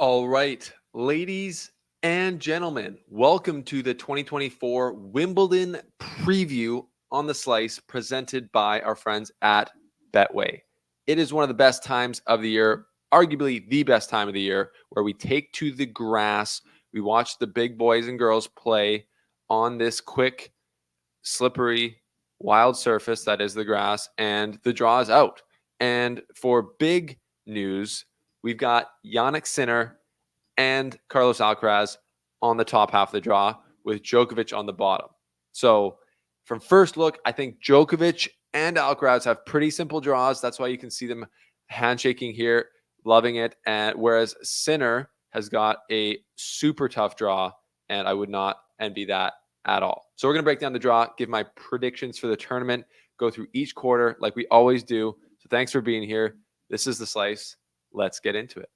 All right, ladies and gentlemen, welcome to the 2024 Wimbledon preview on the Slice presented by our friends at Betway. It is one of the best times of the year, arguably the best time of the year, where we take to the grass. We watch the big boys and girls play on this quick, slippery, wild surface that is the grass, and the draw is out. And for big news, we've got Jannik Sinner and Carlos Alcaraz on the top half of the draw with Djokovic on the bottom. So from first look, I think Djokovic and Alcaraz have pretty simple draws. That's why you can see them handshaking here, loving it. And whereas Sinner has got a super tough draw, and I would not envy that at all. So we're going to break down the draw, give my predictions for the tournament, go through each quarter like we always do. So thanks for being here. This is The Slice. Let's get into it.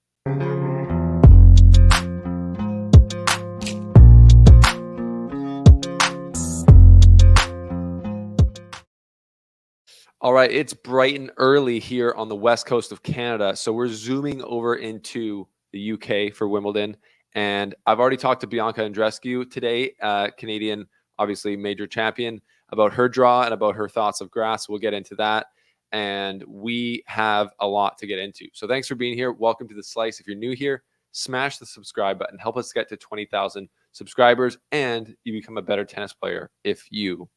All right, it's bright and early here on the west coast of Canada. So we're zooming over into the UK for Wimbledon. And I've already talked to Bianca Andreescu today, Canadian, obviously major champion, about her draw and about her thoughts of grass. We'll get into that. And we have a lot to get into. So thanks for being here. Welcome to The Slice. If you're new here, smash the subscribe button. Help us get to 20,000 subscribers. And you become a better tennis player if you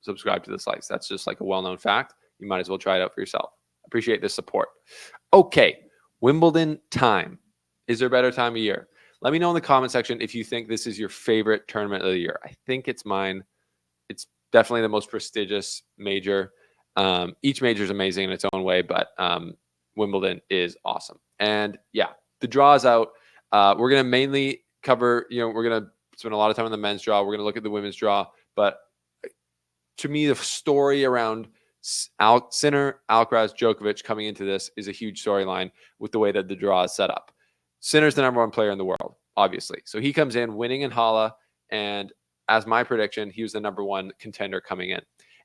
subscribe to The Slice. That's just like a well-known fact. You might as well try it out for yourself. Appreciate this support. Okay, Wimbledon time. Is there a better time of year? Let me know in the comment section if you think this is your favorite tournament of the year. I think it's mine. It's definitely the most prestigious major. Each major is amazing in its own way, but Wimbledon is awesome. And yeah, the draw is out. We're going to mainly cover, we're going to spend a lot of time on the men's draw. We're going to look at the women's draw, but to me, the story around Sinner, Alcaraz, Djokovic coming into this is a huge storyline with the way that the draw is set up. Sinner's the number one player in the world, obviously. So he comes in winning in Halle, and as my prediction, he was the number one contender coming in.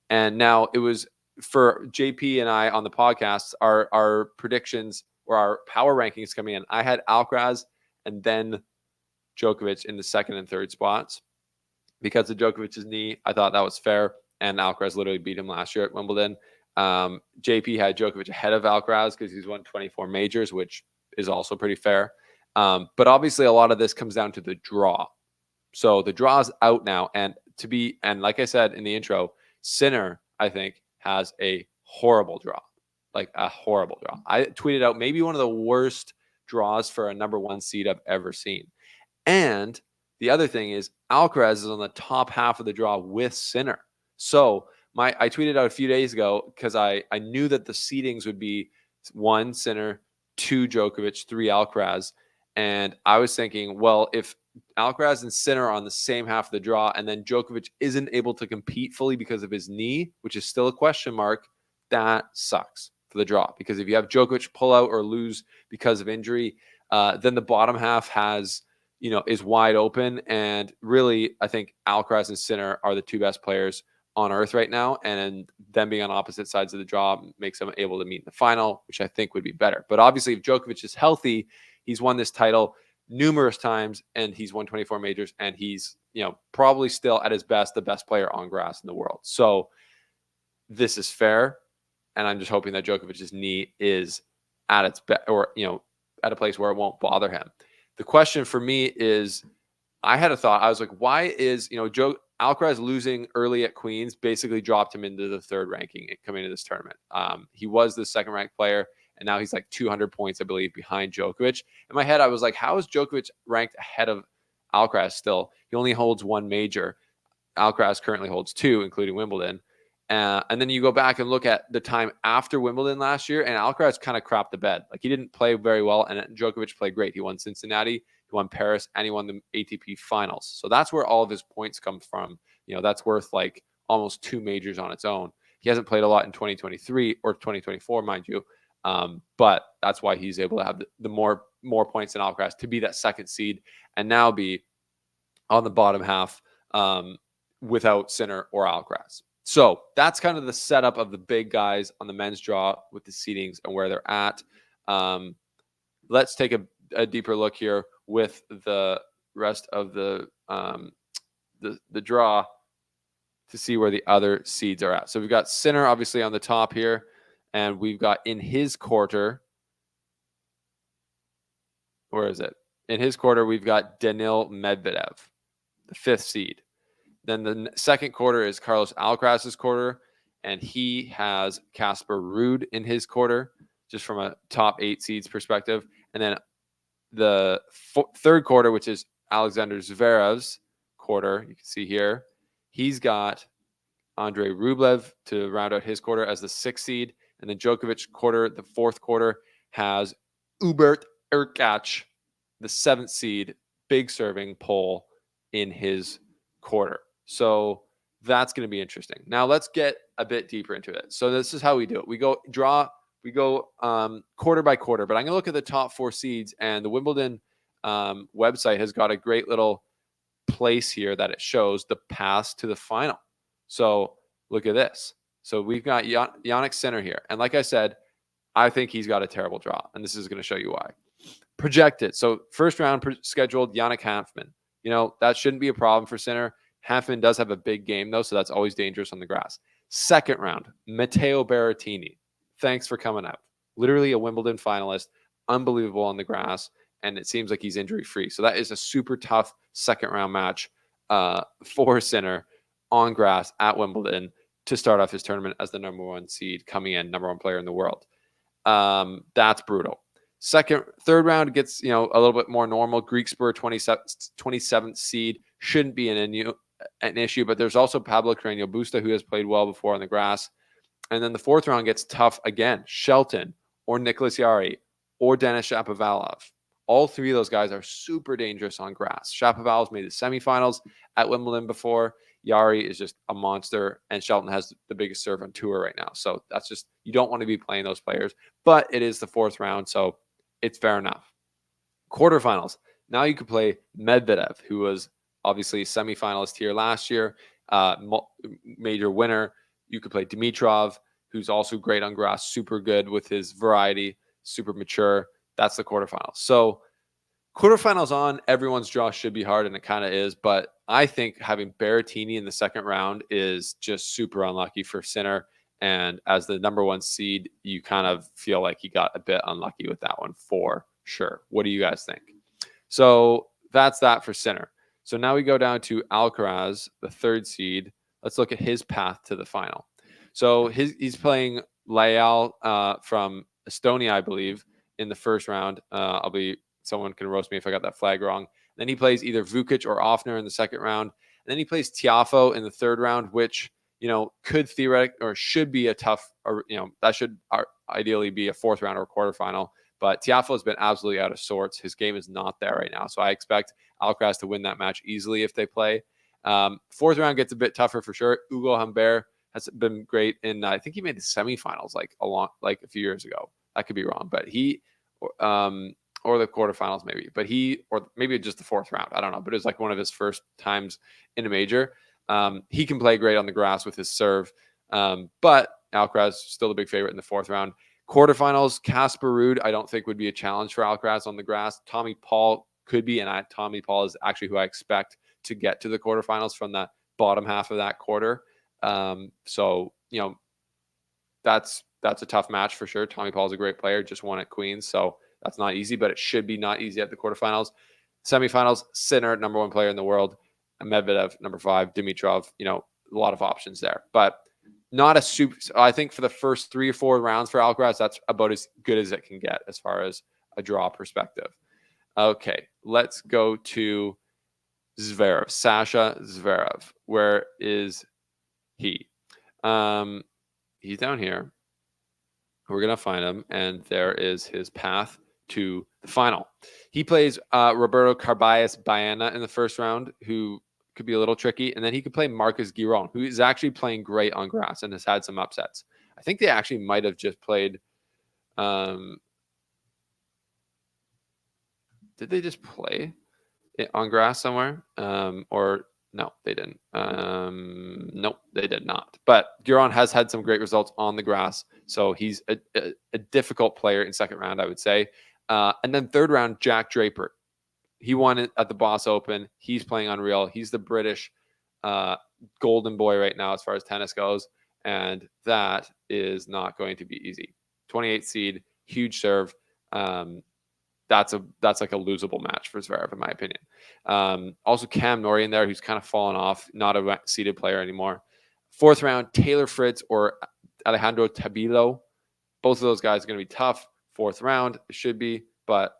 And now it was for JP and I on the podcast, our predictions or our power rankings coming in. I had Alcaraz and then Djokovic in the second and third spots. Because of Djokovic's knee, I thought that was fair. And Alcaraz literally beat him last year at Wimbledon. JP had Djokovic ahead of Alcaraz because he's won 24 majors, which is also pretty fair. But obviously, a lot of this comes down to the draw. So the draw is out now. And like I said in the intro, Sinner, I think, has a horrible draw. Like a horrible draw. I tweeted out maybe one of the worst draws for a number one seed I've ever seen. And the other thing is Alcaraz is on the top half of the draw with Sinner. So I tweeted out a few days ago because I knew that the seedings would be 1 Sinner, 2 Djokovic, 3 Alcaraz. And I was thinking, well, if Alcaraz and Sinner are on the same half of the draw and then Djokovic isn't able to compete fully because of his knee, which is still a question mark, that sucks for the draw. Because if you have Djokovic pull out or lose because of injury, then the bottom half is wide open. And really, I think Alcaraz and Sinner are the two best players on earth right now. And them being on opposite sides of the draw makes them able to meet in the final, which I think would be better. But obviously, if Djokovic is healthy, he's won this title numerous times and he's won 24 majors. And he's, probably still at his best, the best player on grass in the world. So this is fair. And I'm just hoping that Djokovic's knee is at its best or, at a place where it won't bother him. The question for me is, I had a thought. I was like, why is, Alcaraz losing early at Queens basically dropped him into the third ranking coming into this tournament. He was the second ranked player, and now he's like 200 points, I believe, behind Djokovic. In my head, I was like, how is Djokovic ranked ahead of Alcaraz still? He only holds 1 major. Alcaraz currently holds 2, including Wimbledon. And then you go back and look at the time after Wimbledon last year, and Alcaraz kind of crapped the bed. Like, he didn't play very well, and Djokovic played great. He won Cincinnati, he won Paris, and he won the ATP finals. So that's where all of his points come from. That's worth like almost 2 majors on its own. He hasn't played a lot in 2023 or 2024, mind you. But that's why he's able to have the more points than Alcaraz to be that second seed and now be on the bottom half without Sinner or Alcaraz. So that's kind of the setup of the big guys on the men's draw with the seedings and where they're at. Let's take a a deeper look here with the rest of the draw to see where the other seeds are at. So we've got Sinner obviously on the top here, and we've got in his quarter. Where is it? In his quarter, we've got Daniil Medvedev, the 5th seed. Then the second quarter is Carlos Alcaraz's quarter, and he has Casper Ruud in his quarter, just from a top 8 seeds perspective. And then the third quarter, which is Alexander Zverev's quarter, you can see here, he's got Andrei Rublev to round out his quarter as the 6th seed. And then Djokovic quarter, the 4th quarter, has Hubert Hurkacz, the 7th seed, big serving pole in his quarter. So that's going to be interesting. Now let's get a bit deeper into it. So this is how we do it. We go quarter by quarter, but I'm going to look at the top 4 seeds, and the Wimbledon website has got a great little place here that it shows the paths to the final. So look at this. So we've got Jannik Sinner here. And like I said, I think he's got a terrible draw, and this is going to show you why. Projected. So first round scheduled, Yannick Hanfmann. That shouldn't be a problem for Sinner. Hanfmann does have a big game, though, so that's always dangerous on the grass. Second round, Matteo Berrettini. Thanks for coming out. Literally a Wimbledon finalist. Unbelievable on the grass, and it seems like he's injury-free. So that is a super tough second-round match for Sinner on grass at Wimbledon to start off his tournament as the number 1 seed coming in, number 1 player in the world. That's brutal. Third round gets, a little bit more normal. Greek Spur 27th seed shouldn't be an issue, but there's also Pablo Carreño Busta, who has played well before on the grass. And then the 4th round gets tough again. Shelton or Nicholas Jarry or Denis Shapovalov. All 3 of those guys are super dangerous on grass. Shapovalov's made the semifinals at Wimbledon before. Jarry is just a monster, and Shelton has the biggest serve on tour right now. So that's just, you don't want to be playing those players, but it is the 4th round, so it's fair enough. Quarterfinals. Now you could play Medvedev, who was obviously a semifinalist here last year, major winner. You could play Dimitrov, who's also great on grass, super good with his variety, super mature. That's the quarterfinals. So quarterfinals on, everyone's draw should be hard, and it kind of is, but I think having Berrettini in the second round is just super unlucky for Sinner. And as the number 1 seed, you kind of feel like he got a bit unlucky with that one for sure. What do you guys think? So that's that for Sinner. So now we go down to Alcaraz, the 3rd seed. Let's look at his path to the final. So he's playing Layal from Estonia, I believe, in the first round. Someone can roast me if I got that flag wrong. Then he plays either Vukic or Offner in the second round. And then he plays Tiafoe in the third round, which, could theoretically or should be a tough, that should ideally be a 4th round or quarterfinal. But Tiafoe has been absolutely out of sorts. His game is not there right now. So I expect Alcaraz to win that match easily if they play. 4th round gets a bit tougher for sure. Hugo Humbert has been great in, I think he made the semifinals like a few years ago. I could be wrong, but he, or the quarterfinals maybe, or maybe just the 4th round. I don't know, but it was like one of his first times in a major. He can play great on the grass with his serve, but Alcaraz still the big favorite in the 4th round. Quarterfinals, Casper Ruud, I don't think would be a challenge for Alcaraz on the grass. Tommy Paul could be, and Tommy Paul is actually who I expect to get to the quarterfinals from the bottom half of that quarter. So that's a tough match for sure. Tommy Paul is a great player, just won at Queens, so that's not easy, but it should be not easy at the quarterfinals. Semifinals, Sinner, number 1 player in the world, Medvedev, number 5, Dimitrov, a lot of options there, but not a super. I think for the first 3 or 4 rounds for Alcaraz, that's about as good as it can get as far as a draw perspective. Okay, let's go to Zverev, Sasha Zverev. Where is he? He's down here. We're going to find him, and there is his path to the final. He plays Roberto Carballes Baena in the first round, who could be a little tricky. And then he could play Marcus Giron, who is actually playing great on grass and has had some upsets. I think they actually might have just played. Did they just play it on grass somewhere? Or no, they didn't. Nope, they did not. But Giron has had some great results on the grass. So he's a difficult player in second round, I would say. And then third round, Jack Draper. He won it at the Boss Open. He's playing unreal. He's the British golden boy right now as far as tennis goes. And that is not going to be easy. 28 seed, huge serve. That's like a losable match for Zverev, in my opinion. Also, Cam Norrie in there, who's kind of fallen off, not a seeded player anymore. Fourth round, Taylor Fritz or Alejandro Tabilo. Both of those guys are going to be tough. Fourth round, it should be, but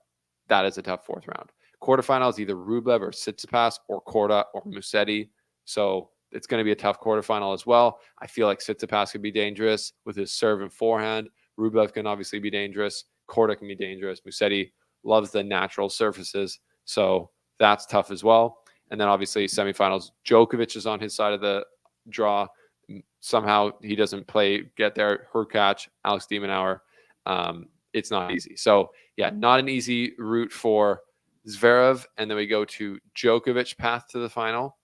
that is a tough fourth round. Quarterfinals, either Rublev or Tsitsipas or Korda or Musetti. So it's going to be a tough quarterfinal as well. I feel like Tsitsipas could be dangerous with his serve and forehand. Rublev can obviously be dangerous. Korda can be dangerous. Musetti loves the natural surfaces. So that's tough as well. And then obviously semifinals, Djokovic is on his side of the draw. Somehow he doesn't get there. Hurkacz, Alex de Minaur. It's not easy. So yeah, not an easy route for Zverev. And then we go to Djokovic path to the final.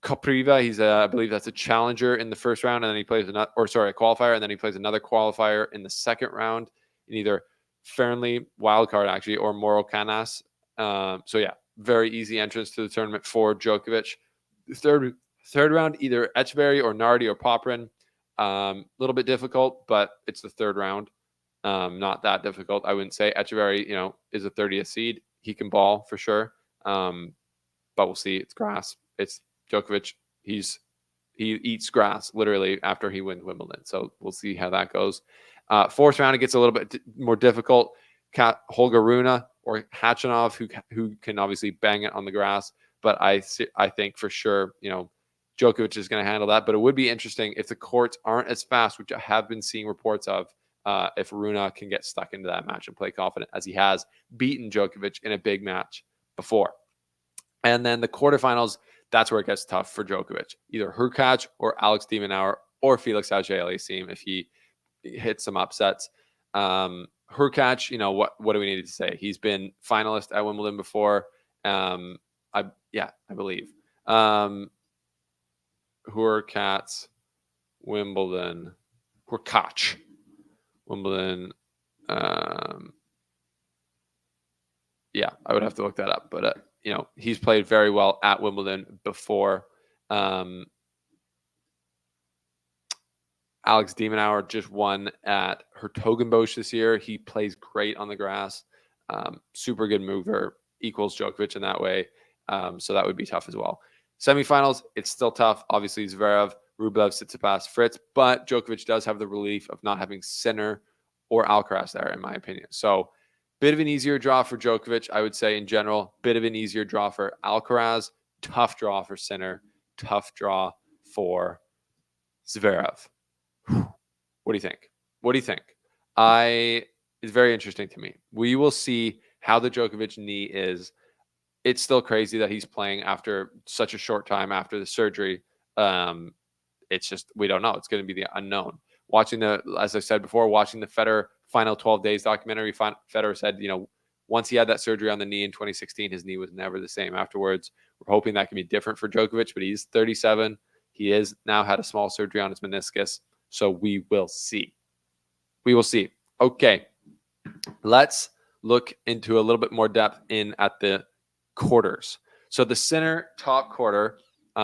Kopriva, he's I believe that's a challenger in the first round, and then he plays a qualifier, and then he plays another qualifier in the second round in either Fernley, wildcard actually, or Moro Canas. So yeah, very easy entrance to the tournament for Djokovic. The third round, either Etcheverry or Nardi or Poprin. A little bit difficult, but it's the third round. Not that difficult, I wouldn't say. Etcheverry, is a 30th seed. He can ball for sure. But we'll see. It's grass. It's Djokovic. He eats grass literally after he wins Wimbledon. So we'll see how that goes. Fourth round, it gets a little bit more difficult. Holger Rune or Khachanov, who can obviously bang it on the grass. But I think for sure, Djokovic is going to handle that. But it would be interesting if the courts aren't as fast, which I have been seeing reports of, if Rune can get stuck into that match and play confident, as he has beaten Djokovic in a big match before. And then the quarterfinals, that's where it gets tough for Djokovic. Either Hurkacz or Alex de Minaur or Felix Auger-Aliassime if he hits some upsets. Hurkacz, what do we need to say? He's been finalist at Wimbledon before. I believe. Hurkacz, Wimbledon. I would have to look that up, but he's played very well at Wimbledon before. Alex de Minaur just won at Hertogenbosch this year. He plays great on the grass. Super good mover, equals Djokovic in that way. So that would be tough as well. Semifinals, it's still tough. Obviously, Zverev, Rublev, Tsitsipas, Fritz, but Djokovic does have the relief of not having Sinner or Alcaraz there, in my opinion. So bit of an easier draw for Djokovic, I would say in general. Bit of an easier draw for Alcaraz. Tough draw for Sinner. Tough draw for Zverev. What do you think? It's very interesting to me. We will see how the Djokovic knee is. It's still crazy that he's playing after such a short time after the surgery. It's just, we don't know. It's going to be the unknown. As I said before, watching the Federer Final 12 Days documentary, Federer said, once he had that surgery on the knee in 2016, his knee was never the same afterwards. We're hoping that can be different for Djokovic, but he's 37. He has now had a small surgery on his meniscus. So we will see. Okay. Let's look into a little bit more depth at the quarters. So the Sinner top quarter, we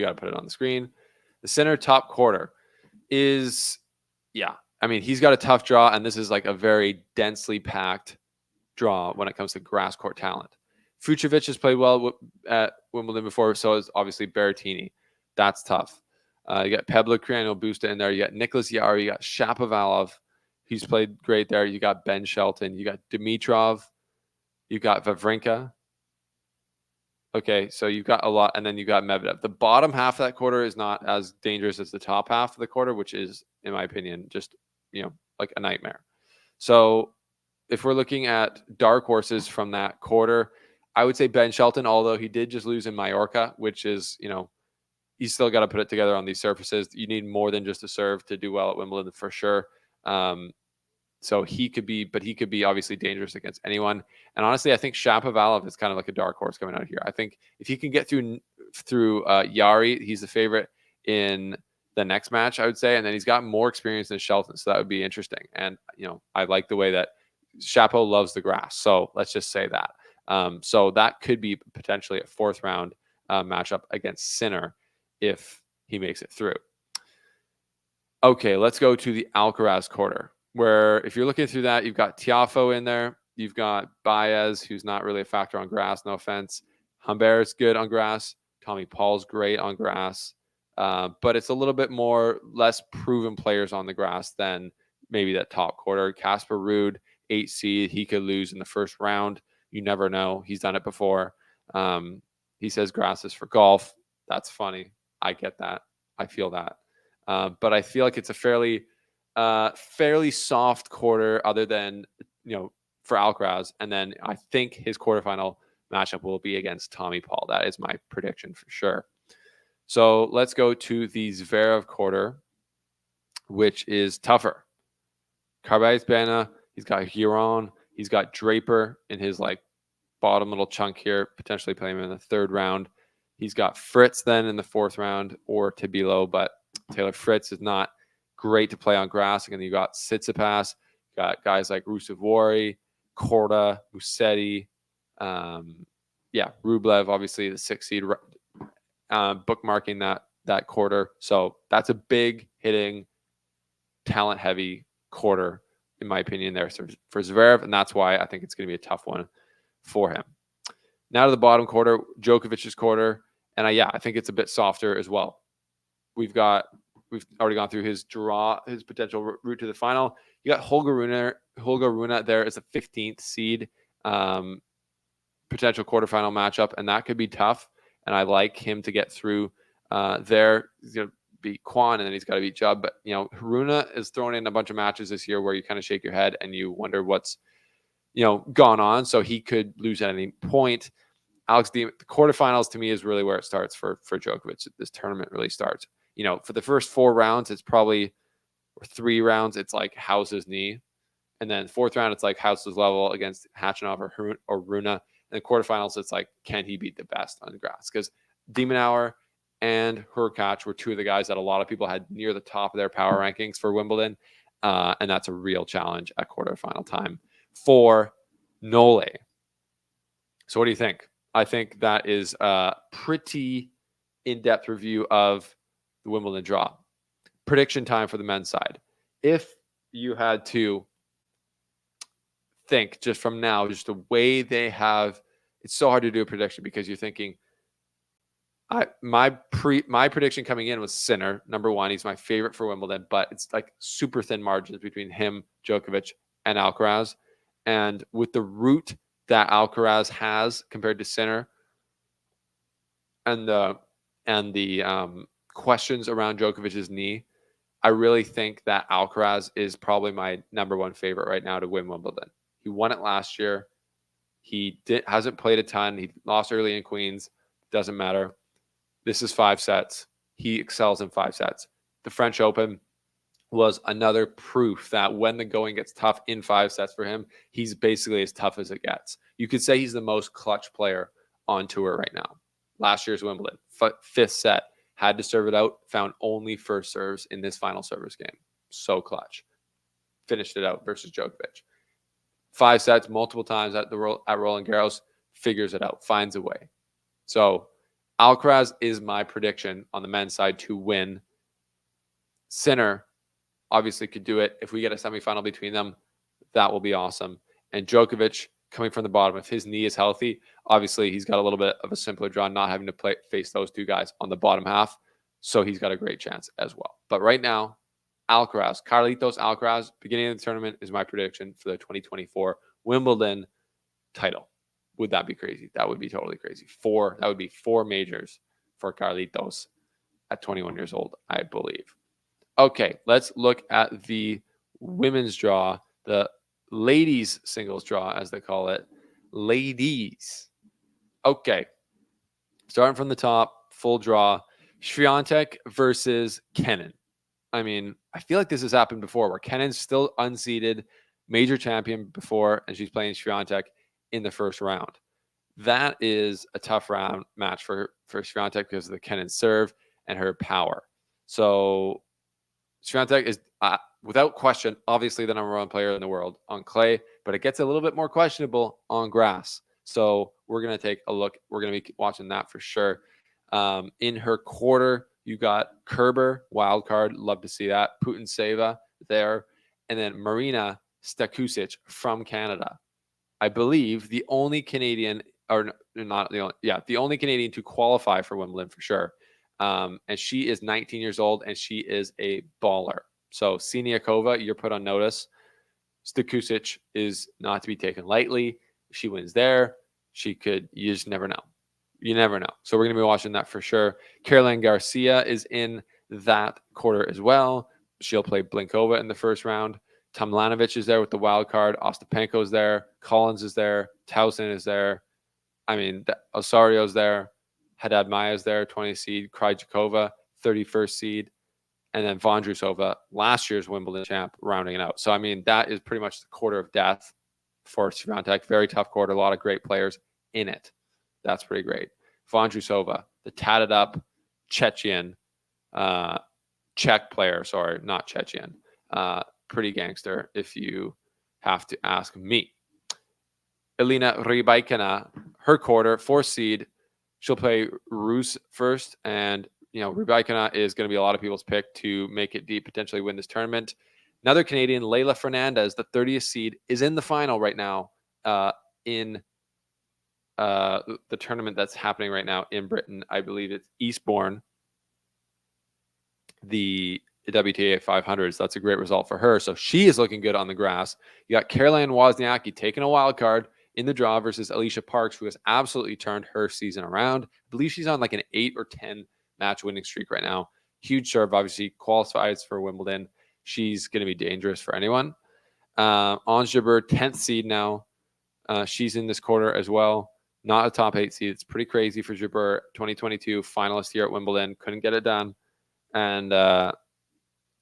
got to put it on the screen. The Sinner top quarter is, he's got a tough draw, and this is like a very densely packed draw when it comes to grass court talent. Fucsovics has played well at Wimbledon before, so is obviously Berrettini. That's tough. You got Pablo Carreño Busta in there. You got Nicholas Yarry. You got Shapovalov. He's played great there. You got Ben Shelton. You got Dimitrov. You got Wawrinka. Okay, so you've got a lot, and then you got Medvedev. The bottom half of that quarter is not as dangerous as the top half of the quarter, which is, in my opinion, just like a nightmare. So if we're looking at dark horses from that quarter, I would say Ben Shelton, although he did just lose in Mallorca, which is, he's still got to put it together on these surfaces. You need more than just a serve to do well at Wimbledon for sure. So he could be obviously dangerous against anyone. And honestly, I think Shapovalov is kind of like a dark horse coming out here. I think if he can get through Yarry, he's the favorite in the next match, I would say. And then he's got more experience than Shelton, so that would be interesting. And, I like the way that Chapeau loves the grass. So let's just say that. So that could be potentially a fourth round matchup against Sinner if he makes it through. Okay, let's go to the Alcaraz quarter, where if you're looking through that, you've got Tiafoe in there. You've got Baez, who's not really a factor on grass, no offense. Humbert's good on grass. Tommy Paul's great on grass. But it's a little bit less proven players on the grass than maybe that top quarter. Casper Ruud, 8 seed, he could lose in the first round. You never know. He's done it before. He says grass is for golf. That's funny. I get that. I feel that. But I feel like it's a fairly soft quarter other than, for Alcaraz. And then I think his quarterfinal matchup will be against Tommy Paul. That is my prediction for sure. So let's go to the Zverev quarter, which is tougher. Carballes-Baena, he's got Huron, he's got Draper in his bottom little chunk here, potentially playing him in the third round. He's got Fritz then in the fourth round or Tabilo, but Taylor Fritz is not great to play on grass. And then you got Tsitsipas, got guys like Ruusuvuori, Korda, Musetti, Rublev, obviously the 6 seed, bookmarking that quarter. So that's a big hitting, talent heavy quarter, in my opinion, there for Zverev. And that's why I think it's going to be a tough one for him. Now to the bottom quarter, Djokovic's quarter. And I think it's a bit softer as well. We've already gone through his potential route to the final. You got Holger Rune there as a 15th seed, potential quarterfinal matchup, and that could be tough. And I like him to get through there. He's going to beat Kwan, and then he's got to beat Jubb. But, Rune is throwing in a bunch of matches this year where you kind of shake your head and you wonder what's, gone on. So he could lose at any point. Alex, the quarterfinals to me is really where it starts for Djokovic. This tournament really starts. For the first 4 rounds, it's probably, or 3 rounds, it's like House's knee. And then 4th round, it's like House's level against Khachanov or Rune. And the quarterfinals, it's like, can he beat the best on grass? Because De Minaur and Hurkacz were 2 of the guys that a lot of people had near the top of their power rankings for Wimbledon. And that's a real challenge at quarterfinal time for Nole. So what do you think? I think that is a pretty in-depth review of the Wimbledon draw. Prediction time for the men's side. If you had to think just from now, just the way they have, it's so hard to do a prediction because you're thinking, my prediction coming in was Sinner, number 1. He's my favorite for Wimbledon, but it's like super thin margins between him, Djokovic, and Alcaraz. And with the route that Alcaraz has compared to Sinner, and the questions around Djokovic's knee, I really think that Alcaraz is probably my number 1 favorite right now to win Wimbledon. He won it last year. He hasn't played a ton. He lost early in Queens. Doesn't matter. This is 5 sets. He excels in 5 sets. The French Open was another proof that when the going gets tough in 5 sets for him, he's basically as tough as it gets. You could say he's the most clutch player on tour right now. Last year's Wimbledon, 5th set, had to serve it out, found only first serves in this final servers game. So clutch. Finished it out versus Djokovic. 5 sets, multiple times at Roland Garros, figures it out, finds a way. So Alcaraz is my prediction on the men's side to win. Sinner obviously could do it. If we get a semifinal between them, that will be awesome. And Djokovic, coming from the bottom, if his knee is healthy, obviously he's got a little bit of a simpler draw, not having to face those 2 guys on the bottom half. So he's got a great chance as well. But right now, Carlitos Alcaraz, beginning of the tournament, is my prediction for the 2024 Wimbledon title. Would that be crazy? That would be totally crazy. That would be 4 majors for Carlitos at 21 years old, I believe. Okay, let's look at the women's draw, the ladies singles draw, as they call it. Ladies. Okay, starting from the top, full draw. Swiatek versus Kenin. I mean, I feel like this has happened before where Kenin's still unseeded, major champion before, and she's playing Swiatek in the first round. That is a tough round match for Swiatek because of the Kenin serve and her power. So Swiatek is, without question, obviously the number one player in the world on clay, but it gets a little bit more questionable on grass. So we're going to take a look. We're going to be watching that for sure. In her quarter, you got Kerber, wild card. Love to see that. Putin there. And then Marina Stakusic from Canada. I believe the only Canadian, or not the only, the only Canadian to qualify for Wimbledon for sure. And she is 19 years old, and she is a baller. So Siniakova, you're put on notice. Stakusic is not to be taken lightly. If she wins there, you just never know. You never know. So we're going to be watching that for sure. Caroline Garcia is in that quarter as well. She'll play Blinkova in the first round. Tomljanovic is there with the wild card. Ostapenko's there. Collins is there. Towson is there. I mean, Osario's there. Haddad Maya's there, 20 seed. Krejcikova, 31st seed. And then Vondrousova, last year's Wimbledon champ, rounding it out. So, I mean, that is pretty much the quarter of death for Swiatek. Very tough quarter. A lot of great players in it. That's pretty great. Vondrousova, the tatted up Chechen, Czech player. Sorry, not Chechen. Pretty gangster, if you have to ask me. Elena Rybakina, her quarter, 4th seed. She'll play Rus first, and Rybakina is going to be a lot of people's pick to make it deep, potentially win this tournament. Another Canadian, Leylah Fernandez, the 30th seed, is in the final right now in the tournament that's happening right now in Britain. I believe it's Eastbourne, the WTA 500s. That's a great result for her. So she is looking good on the grass. You got Caroline Wozniacki taking a wild card in the draw versus Alicia Parks, who has absolutely turned her season around. I believe she's on like an 8 or 10 match winning streak right now. Huge serve, obviously qualifies for Wimbledon. She's going to be dangerous for anyone. Ons Jabeur, 10th seed now. She's in this quarter as well. Not a top 8 seed. It's pretty crazy for Jabeur. 2022 finalist here at Wimbledon. Couldn't get it done. And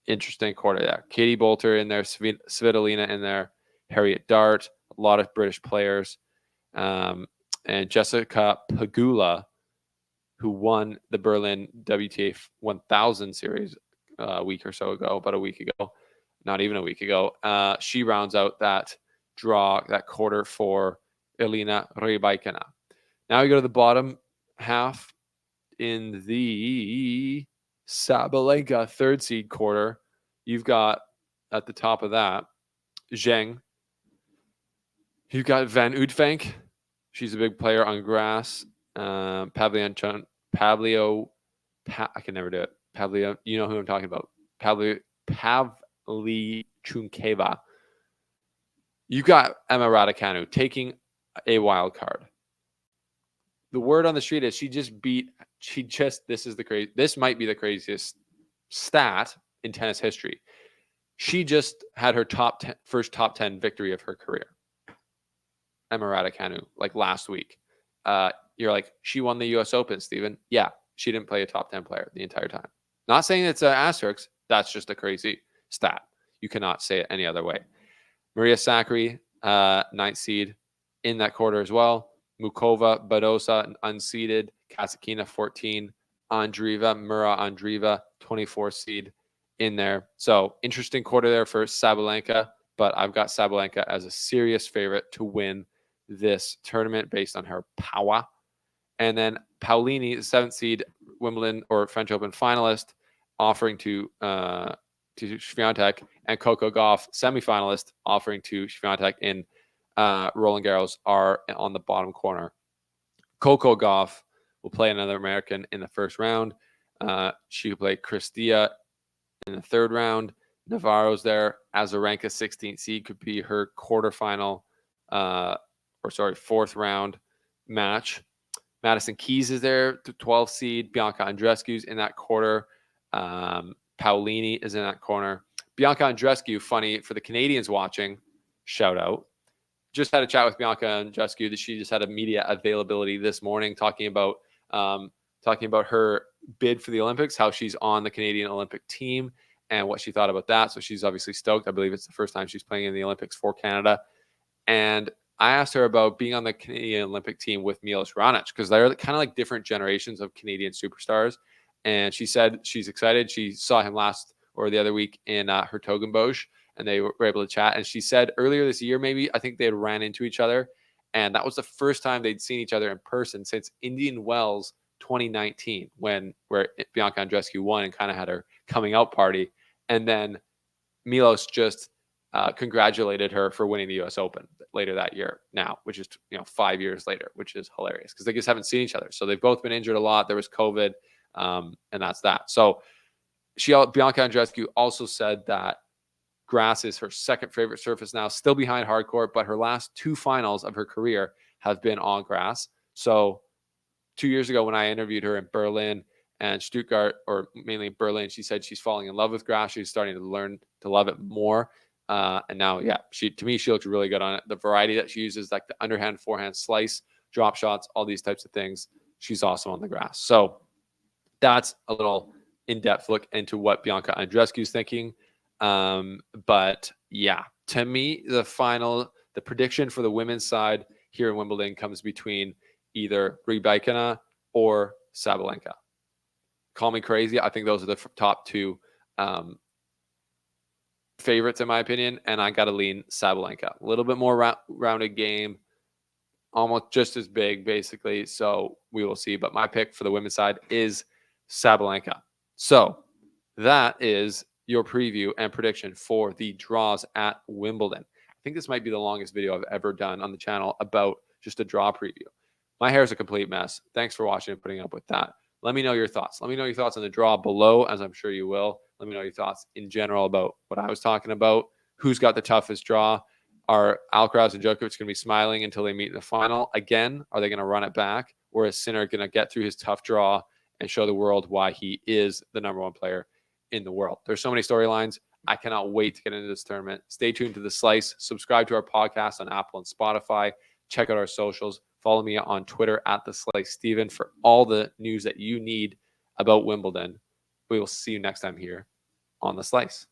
interesting quarter there. Katie Bolter in there. Svitolina in there. Harriet Dart. A lot of British players. And Jessica Pegula, who won the Berlin WTA 1000 series a week or so ago, about a week ago. Not even a week ago. She rounds out that quarter for Elena Rybakina. Now we go to the bottom half in the Sabalenka 3rd seed quarter. You've got at the top of that Zheng. You've got Van Uytvanck. She's a big player on grass. I can never do it. Pavlio, you know who I'm talking about. Pavlyuchenkova. You got Emma Raducanu taking a wild card. The word on the street is this might be the craziest stat in tennis history. She just had her first top 10 victory of her career. Emma Raducanu, like last week. You're like, she won the US Open, Steven. Yeah, she didn't play a top 10 player the entire time. Not saying it's an asterisk. That's just a crazy stat. You cannot say it any other way. Maria Sakkari, 9th seed in that quarter as well. Mukova, Badosa, unseeded. Kasatkina, 14. Andreeva, 24th seed in there. So interesting quarter there for Sabalenka, but I've got Sabalenka as a serious favorite to win this tournament based on her power. And then Paolini, the 7th seed Wimbledon or French Open finalist, offering to Swiatek, and Coco Gauff, semifinalist, offering to Swiatek in Roland Garros, are on the bottom corner. Coco Gauff will play another American in the first round. She will play Cristia in the 3rd round. Navarro's there. Azarenka, 16th seed, could be her quarterfinal, 4th round match. Madison Keys is there, the 12th seed. Bianca Andreescu's in that quarter. Paolini is in that corner. Bianca Andreescu, funny for the Canadians watching, shout out. Just had a chat with Bianca Andreescu that she just had a media availability this morning talking about her bid for the Olympics, how she's on the Canadian Olympic team and what she thought about that. So she's obviously stoked. I believe it's the first time she's playing in the Olympics for Canada. And I asked her about being on the Canadian Olympic team with Milos Raonic, because they're kind of like different generations of Canadian superstars. and she said she's excited. She saw him last or the other week in Hertogenbosch, and they were able to chat. And she said earlier this year, maybe, I think they had ran into each other, and that was the first time they'd seen each other in person since Indian Wells 2019, where Bianca Andreescu won and kind of had her coming out party. And then Milos just congratulated her for winning the U.S. Open later that year now, which is 5 years later, which is hilarious because they just haven't seen each other. So they've both been injured a lot. There was COVID, and that's that. So Bianca Andreescu also said that grass is her second favorite surface now, still behind hard court, but her last 2 finals of her career have been on grass. So 2 years ago when I interviewed her in Berlin and Stuttgart, or mainly in Berlin, she said she's falling in love with grass. She's starting to learn to love it more. And now, to me, she looks really good on it. The variety that she uses, like the underhand, forehand, slice, drop shots, all these types of things, she's awesome on the grass. So that's a little in-depth look into what Bianca Andreescu is thinking. But yeah, to me, the prediction for the women's side here in Wimbledon comes between either Rybakina or Sabalenka. Call me crazy. I think those are the top 2 favorites in my opinion, and I got to lean Sabalenka. A little bit more rounded game, almost just as big basically. So we will see. But my pick for the women's side is Sabalenka. So that is your preview and prediction for the draws at Wimbledon. I think this might be the longest video I've ever done on the channel about just a draw preview. My hair is a complete mess. Thanks for watching and putting up with that. Let me know your thoughts. Let me know your thoughts on the draw below, as I'm sure you will. Let me know your thoughts in general about what I was talking about. Who's got the toughest draw? Are Alcaraz and Djokovic going to be smiling until they meet in the final? Again, are they going to run it back? Or is Sinner going to get through his tough draw and show the world why he is the #1 player in the world? There's so many storylines. I cannot wait to get into this tournament. Stay tuned to The Slice. Subscribe to our podcast on Apple and Spotify. Check out our socials. Follow me on Twitter at The Slice Steven for all the news that you need about Wimbledon. We will see you next time here on The Slice.